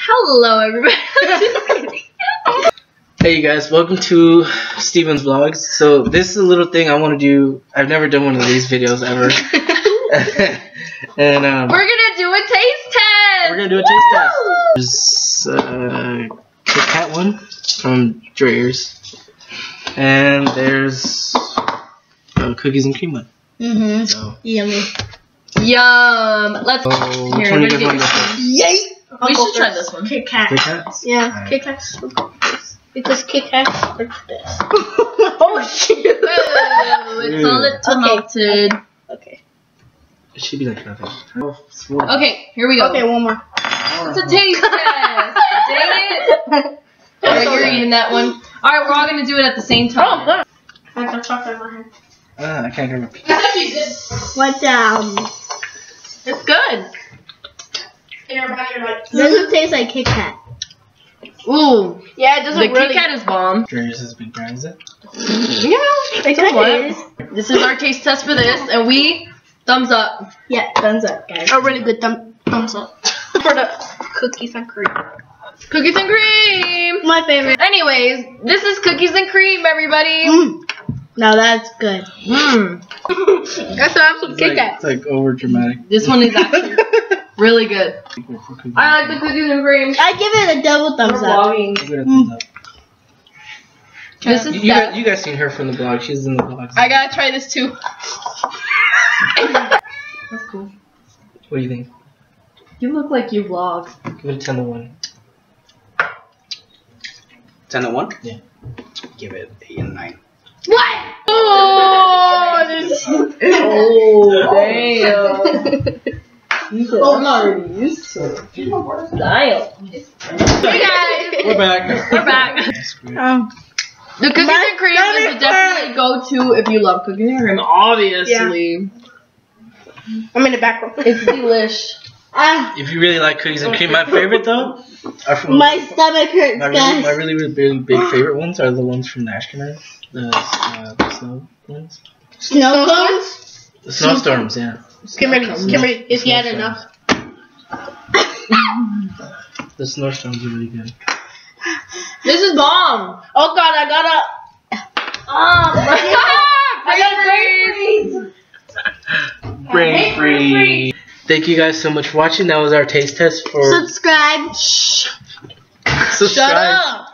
Hello, everybody. Hey you guys, welcome to Steven's Vlogs. So this is a little thing I want to do. I've never done one of these videos ever. And we're gonna do a taste test. We're gonna do a taste test. There's Kit Kat one from Dreyers, and there's cookies and cream one. So. Yummy. Yum. Let's. Here, everybody get this. Yay! We should try this one. Kit Kat. Kit Kats? Yeah, Right. Kit Kats. Because Kit Kats are this. Oh shoot! Oh, it's all little melted. Okay. It should be like nothing. Okay, here we go. Okay, one more. It's a taste test. Dang it. Alright, you're eating that one. Alright, we're all gonna do it at the same time. Oh, I got chocolate in my hand. I can't remember. What It's good. Doesn't taste like Kit Kat. Ooh. Yeah, it doesn't The really. Kit Kat is bomb. Dreyers is a big brand, is it? Yeah. Kit Kat is. This is our taste test for this, and we thumbs up. Yeah, thumbs up, guys. A really good thumbs up. For the cookies and cream. Cookies and cream. My favorite. Anyways, this is cookies and cream, everybody. Now that's good. That's have some Kit Kat. It's like over dramatic. This one is actually really good. I like the cookies and cream. I give it a double thumbs up. Give it a thumbs up. This is You guys seen her from the blog. She's in the blog. I gotta try this too. That's cool. What do you think? You look like you vlog. Give it a 10 to 1. 10 to 1? Yeah. Give it 8 and 9. What? Oh, this. Oh, damn. I'm already used to it. Style. Hey guys. We're back. We're back. The cookies and cream is a definitely go-to if you love cookies and cream, obviously. I'm in the back room. It's delish. If you really like cookies and cream, my favorite though are from My stomach hurts, guys. my really big favorite ones are the ones from Nashville, the snow ones. Snow cones? The snowstorms, yeah. Kimberly, if you had enough. The snowstorms are really good. This is bomb. Oh god, I got Brain free. Thank you guys so much for watching. That was our taste test for. Subscribe. Subscribe. Shut up.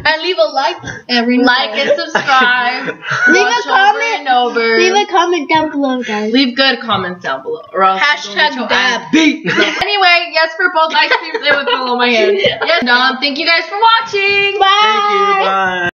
And leave a like. Like and subscribe. Leave a comment. Over. Leave a comment down below, guys. Leave good comments down below. Or else Hashtag dab. Beat. Anyway, yes for both ice creams. They would fall on my hand. Yes, thank you guys for watching. Bye.